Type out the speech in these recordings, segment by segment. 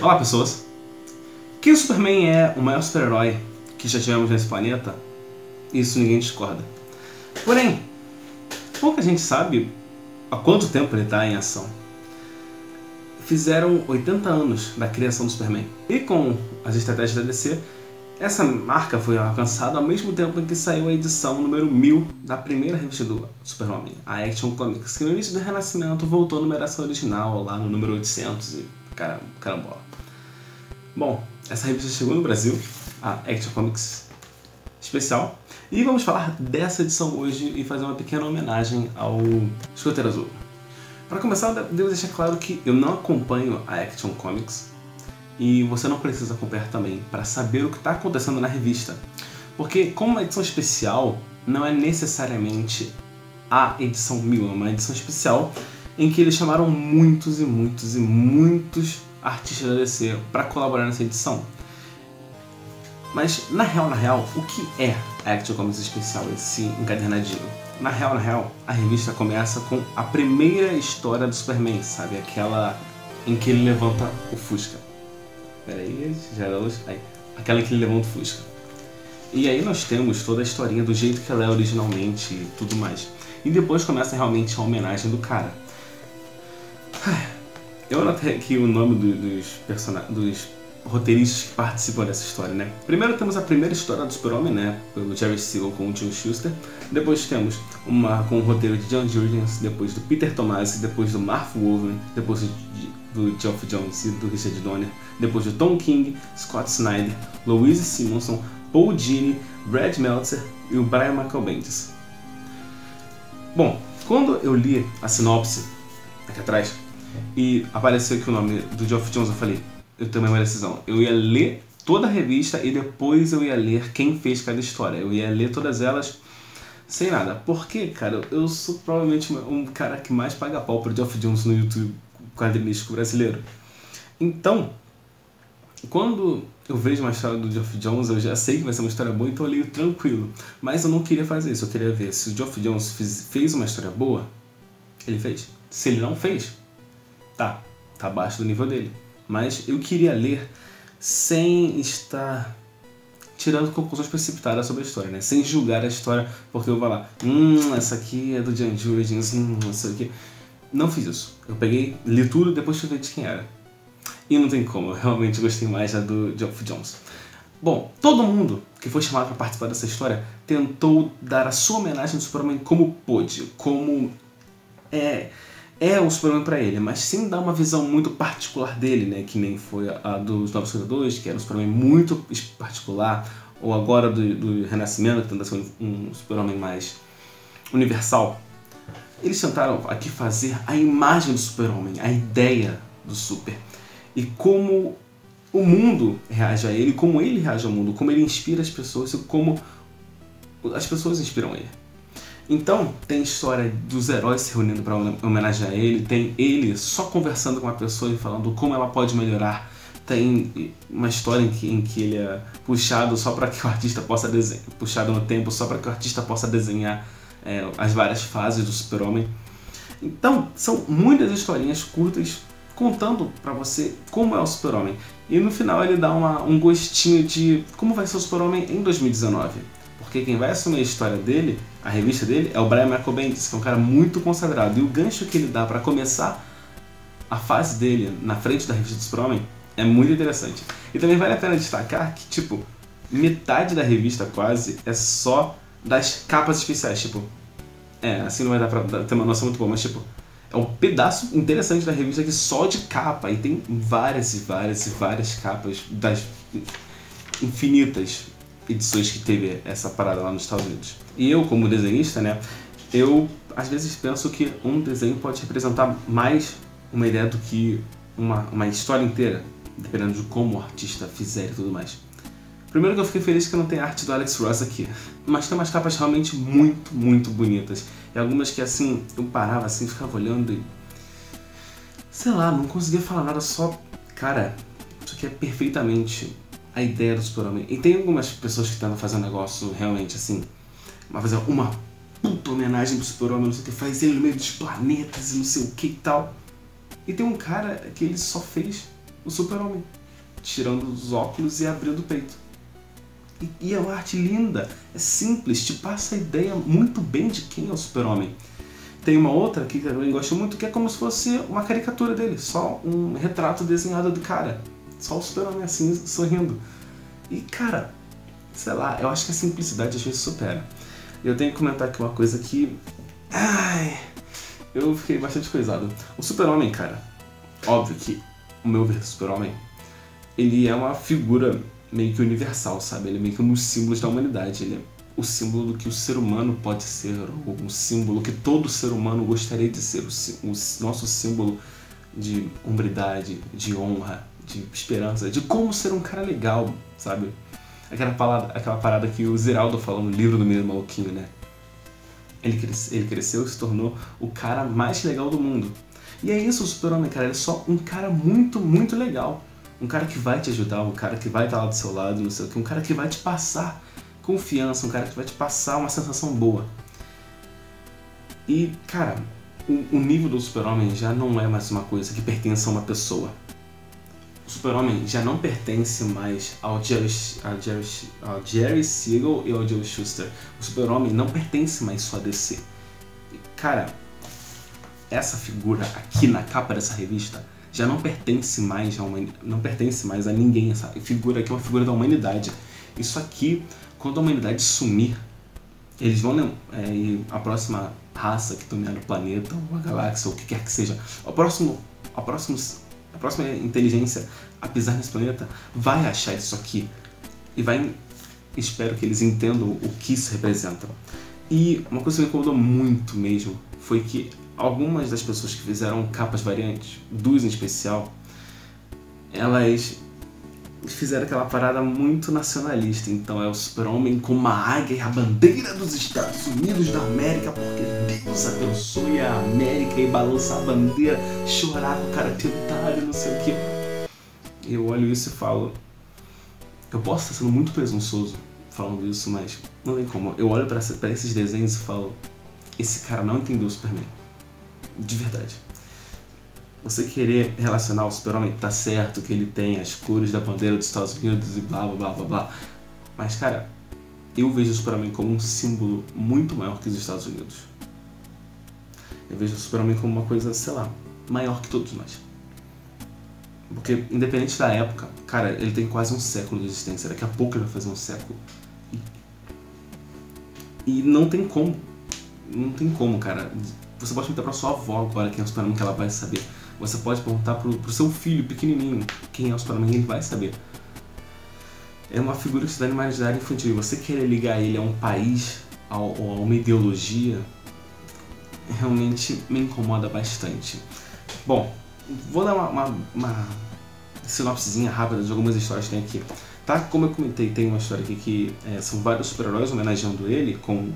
Olá pessoas! Que o Superman é o maior super-herói que já tivemos nesse planeta, isso ninguém discorda. Porém, pouca gente sabe há quanto tempo ele está em ação. Fizeram 80 anos da criação do Superman. E com as estratégias da DC, essa marca foi alcançada ao mesmo tempo em que saiu a edição número 1000 da primeira revista do Super-Homem, a Action Comics, que no início do Renascimento voltou à numeração original, lá no número 800 e carambola. Bom, essa revista chegou no Brasil, a Action Comics especial, e vamos falar dessa edição hoje e fazer uma pequena homenagem ao Escoteiro Azul. Para começar, devo deixar claro que eu não acompanho a Action Comics, e você não precisa acompanhar também para saber o que está acontecendo na revista. Porque como uma edição especial, não é necessariamente a edição 1000, é uma edição especial em que eles chamaram muitos artistas da DC para colaborar nessa edição. Mas na real, o que é a Action Comics especial, esse encadernadinho? Na real, a revista começa com a primeira história do Superman, sabe? Aquela em que ele levanta o Fusca. Peraí, já era luz. Aí, aquela que ele levanta o Fusca. E aí nós temos toda a historinha do jeito que ela é originalmente e tudo mais. E depois começa realmente a homenagem do cara. Eu anotei aqui o nome dos roteiristas que participam dessa história, né? Primeiro temos a primeira história do Super-Homem, né? Pelo Jerry Siegel com o Jim Schuster. Depois temos uma com o roteiro de John Jurgens, depois do Peter Tomasi, depois do Marv Wolfman, depois do Geoff Johns e do Richard Donner, depois do Tom King, Scott Snyder, Louise Simonson, Paul Dini, Brad Meltzer e o Brian Michael Bendis. Bom, quando eu li a sinopse aqui atrás e apareceu aqui o nome do Geoff Johns, eu falei, eu tomei uma decisão. Eu ia ler toda a revista e depois eu ia ler quem fez cada história. Eu ia ler todas elas sem nada. Porque, cara, eu sou provavelmente um cara que mais paga pau pro Geoff Johns no YouTube quadrinístico brasileiro. Então, quando eu vejo uma história do Geoff Johns, eu já sei que vai ser uma história boa, então eu leio tranquilo. Mas eu não queria fazer isso, eu queria ver se o Geoff Johns fez uma história boa, ele fez. Se ele não fez, tá abaixo do nível dele. Mas eu queria ler sem estar tirando conclusões precipitadas sobre a história, né? Sem julgar a história, porque eu vou lá, essa aqui é do John Jurgens, essa aqui... Não fiz isso. Eu peguei, li tudo e depois fui ver de quem era. E não tem como, eu realmente gostei mais da do Geoff Johns. Bom, todo mundo que foi chamado para participar dessa história tentou dar a sua homenagem ao Superman como pôde, como é o Superman para ele, mas sem dar uma visão muito particular dele, né? Que nem foi a dos 952, que era um Superman muito particular, ou agora do Renascimento, que tenta ser um Superman mais universal. Eles tentaram aqui fazer a imagem do Super-Homem, a ideia do Super. E como o mundo reage a ele, como ele reage ao mundo, como ele inspira as pessoas e como as pessoas inspiram ele. Então, tem história dos heróis se reunindo para homenagear ele, tem ele só conversando com uma pessoa e falando como ela pode melhorar. Tem uma história em que ele é puxado só para que o artista possa desenhar, puxado no tempo só para que o artista possa desenhar as várias fases do Super-Homem. Então, são muitas historinhas curtas contando pra você como é o Super-Homem. E no final ele dá um gostinho de como vai ser o Super-Homem em 2019. Porque quem vai assumir a história dele, a revista dele, é o Brian Michael Bendis, que é um cara muito consagrado. E o gancho que ele dá pra começar a fase dele na frente da revista do Super-Homem é muito interessante. E também vale a pena destacar que, tipo, metade da revista quase é só das capas especiais, tipo... assim não vai dar pra ter uma noção muito boa, mas tipo... É um pedaço interessante da revista aqui só de capa, e tem várias capas das infinitas edições que teve essa parada lá nos Estados Unidos. E eu, como desenhista, né, eu às vezes penso que um desenho pode representar mais uma ideia do que uma história inteira, dependendo de como o artista fizer e tudo mais. Primeiro que eu fiquei feliz que não tem arte do Alex Ross aqui, mas tem umas capas realmente muito bonitas. E algumas que assim, eu parava assim, ficava olhando e... sei lá, não conseguia falar nada, só... Cara, isso aqui é perfeitamente a ideia do Super-Homem. E tem algumas pessoas que tentam fazer um negócio realmente assim, fazer uma puta homenagem pro Super-Homem, não sei o que, faz ele no meio dos planetas e não sei o que e tal. E tem um cara que ele só fez o Super-Homem, tirando os óculos e abrindo o peito. E é uma arte linda, é simples, te passa a ideia muito bem de quem é o Super-Homem. Tem uma outra que eu também gosto muito, que é como se fosse uma caricatura dele, só um retrato desenhado do cara. Só o Super-Homem assim, sorrindo. E cara, sei lá, eu acho que a simplicidade às vezes supera. Eu tenho que comentar aqui uma coisa que... Ai, eu fiquei bastante coisado. O Super-Homem, cara, óbvio que o meu ver do Super-Homem, ele é uma figura meio que universal, sabe? Ele é meio que um dos símbolos da humanidade. Ele é o símbolo do que o ser humano pode ser, ou um símbolo que todo ser humano gostaria de ser, o nosso símbolo de hombridade, de honra, de esperança, de como ser um cara legal, sabe? Aquela parada que o Ziraldo falou no livro do Menino Maluquinho, né? Ele cresceu e se tornou o cara mais legal do mundo. E é isso o Super-Homem, cara. Ele é só um cara muito, muito legal. Um cara que vai te ajudar, um cara que vai estar lá do seu lado, não sei o que, um cara que vai te passar confiança, um cara que vai te passar uma sensação boa. E, cara, o nível do Super-Homem já não é mais uma coisa que pertence a uma pessoa. O Super-Homem já não pertence mais ao Jerry Siegel e ao Joe Shuster. O Super-Homem não pertence mais só a DC. E, cara, essa figura aqui na capa dessa revista já não pertence mais a ninguém. Essa figura aqui é uma figura da humanidade. Isso aqui, quando a humanidade sumir, eles vão a próxima raça que dominar o planeta, ou a galáxia, ou o que quer que seja, a próxima inteligência a pisar nesse planeta vai achar isso aqui e espero que eles entendam o que isso representa. E uma coisa que me incomodou muito mesmo foi que algumas das pessoas que fizeram capas variantes, duas em especial, elas fizeram aquela parada muito nacionalista. Então é o Super-Homem com uma águia e a bandeira dos Estados Unidos da América, porque Deus abençoe a América, e balançar a bandeira, chorar com o cara tentário, não sei o que. Eu olho isso e falo, eu posso estar sendo muito presunçoso falando isso, mas não tem como. Eu olho pra esses desenhos e falo, esse cara não entendeu o Superman. De verdade. Você querer relacionar o Super-Homem, tá certo que ele tem as cores da bandeira dos Estados Unidos e blá blá blá blá blá. Mas cara, eu vejo o Super-Homem como um símbolo muito maior que os Estados Unidos. Eu vejo o Super-Homem como uma coisa, sei lá, maior que todos nós. Porque independente da época, cara, ele tem quase um século de existência. Daqui a pouco ele vai fazer um século. E não tem como. Não tem como, cara. Você pode perguntar pra sua avó agora quem é o Super-Homem, que ela vai saber. Você pode perguntar pro seu filho pequenininho quem é o Super-Homem, ele vai saber. É uma figura que está na imaginário infantil. Você querer ligar ele a um país, a uma ideologia, realmente me incomoda bastante. Bom, vou dar uma sinopsezinha rápida de algumas histórias que tem aqui. Tá? Como eu comentei, tem uma história aqui que são vários super-heróis homenageando ele, com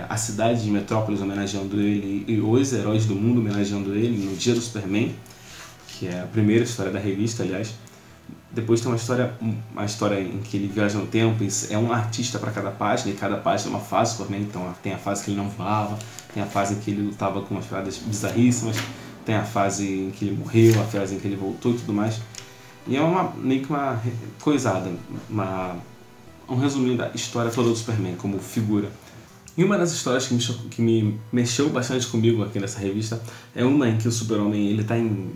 a cidade de Metrópolis homenageando ele e os heróis do mundo homenageando ele no Dia do Superman, que é a primeira história da revista, aliás. Depois tem uma história em que ele viaja no tempo, e é um artista para cada página, e cada página é uma fase do Superman. Então tem a fase que ele não voava, tem a fase em que ele lutava com umas paradas bizarríssimas, tem a fase em que ele morreu, a fase em que ele voltou e tudo mais. E é meio que uma coisada, um resuminho da história toda do Superman como figura. E uma das histórias que me mexeu bastante comigo aqui nessa revista é uma em que o Super-Homem ele tá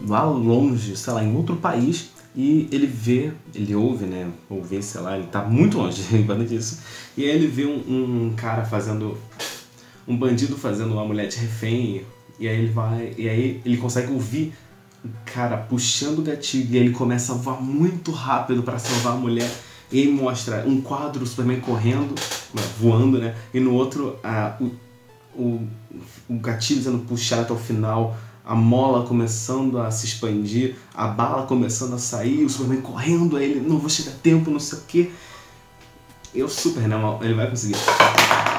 lá longe, sei lá, em outro país, e ele ouve, né, ou vê, sei lá, ele tá muito longe, bastante disso, e aí ele vê um bandido fazendo uma mulher de refém, e aí ele consegue ouvir o cara puxando o gatilho, e aí ele começa a voar muito rápido para salvar a mulher. E aí mostra um quadro do Superman correndo, voando, né? E no outro, o gatilho sendo puxado até o final, a mola começando a se expandir, a bala começando a sair, o Superman correndo, aí ele, não vou chegar a tempo, não sei o quê. Eu super, né? Ele vai conseguir.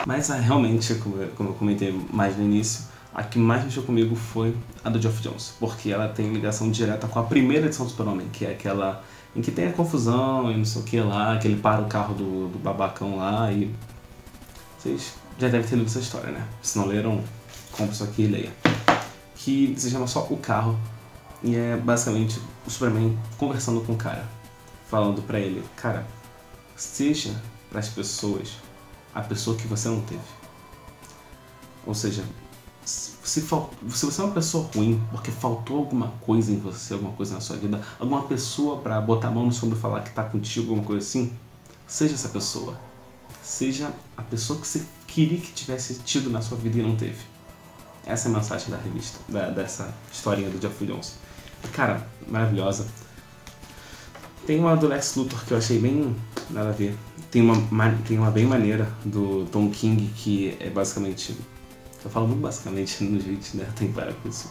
Mas realmente, como eu comentei mais no início, a que mais mexeu comigo foi a do Geoff Johns, porque ela tem ligação direta com a primeira edição do Super-Homem, que é aquela em que tem a confusão e não sei o que lá, que ele para o carro do babacão lá, e vocês já devem ter lido essa história, né? Se não leram, compre isso aqui e leia. Que se chama só O Carro, E é basicamente o Superman conversando com o cara, falando pra ele, cara, seja pras pessoas a pessoa que você não teve. Ou seja, se você é uma pessoa ruim porque faltou alguma coisa em você, alguma coisa na sua vida, alguma pessoa pra botar a mão no seu ombro e falar que tá contigo, alguma coisa assim, seja essa pessoa. Seja a pessoa que você queria que tivesse tido na sua vida e não teve. Essa é a mensagem da revista, dessa historinha do Geoff Johns. Cara, maravilhosa. Tem uma do Lex Luthor que eu achei bem nada a ver. Tem uma bem maneira do Tom King que é basicamente... Eu falo muito basicamente no jeito, né? Tem que parar com isso.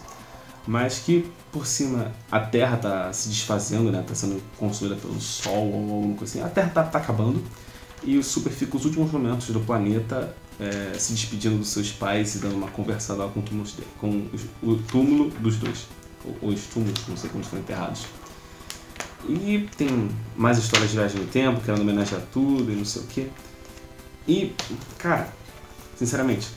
Mas que, por cima, a Terra tá se desfazendo, né? Tá sendo consumida pelo Sol ou alguma coisa assim. A Terra tá acabando. E o Super fica os últimos momentos do planeta se despedindo dos seus pais e dando uma conversada lá com o túmulo dos dois. Ou os túmulos, não sei como estão enterrados. E tem mais histórias de viagem no tempo, querendo homenagear tudo e não sei o que. E, cara, sinceramente,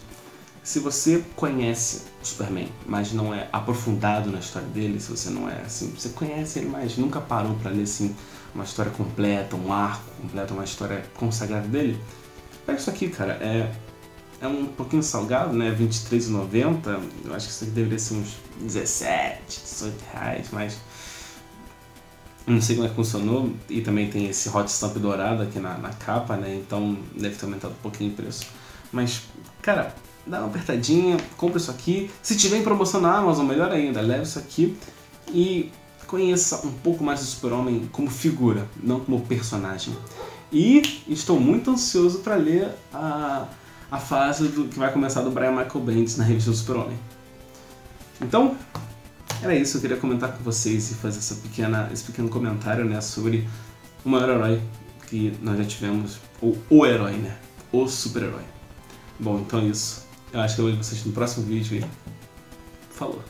se você conhece o Superman, mas não é aprofundado na história dele, se você não é assim, você conhece ele, mas nunca parou pra ler assim, uma história completa, um arco completo, uma história consagrada dele, pega isso aqui, cara, é um pouquinho salgado, né, R$23,90, eu acho que isso aqui deveria ser uns 17, 18 reais, mas não sei como é que funcionou, e também tem esse hot stamp dourado aqui na capa, né, então deve ter aumentado um pouquinho o preço, mas, cara, dá uma apertadinha, compra isso aqui, se tiver em promoção na Amazon, melhor ainda, leve isso aqui e conheça um pouco mais do Super-Homem como figura, não como personagem. E estou muito ansioso para ler a fase que vai começar do Brian Michael Bendis na revista do Super-Homem. Então, era isso, eu queria comentar com vocês e fazer esse pequeno comentário, né, sobre o maior herói que nós já tivemos, ou o herói, né, o super-herói. Bom, então é isso. Eu acho que eu vejo vocês no próximo vídeo e falou!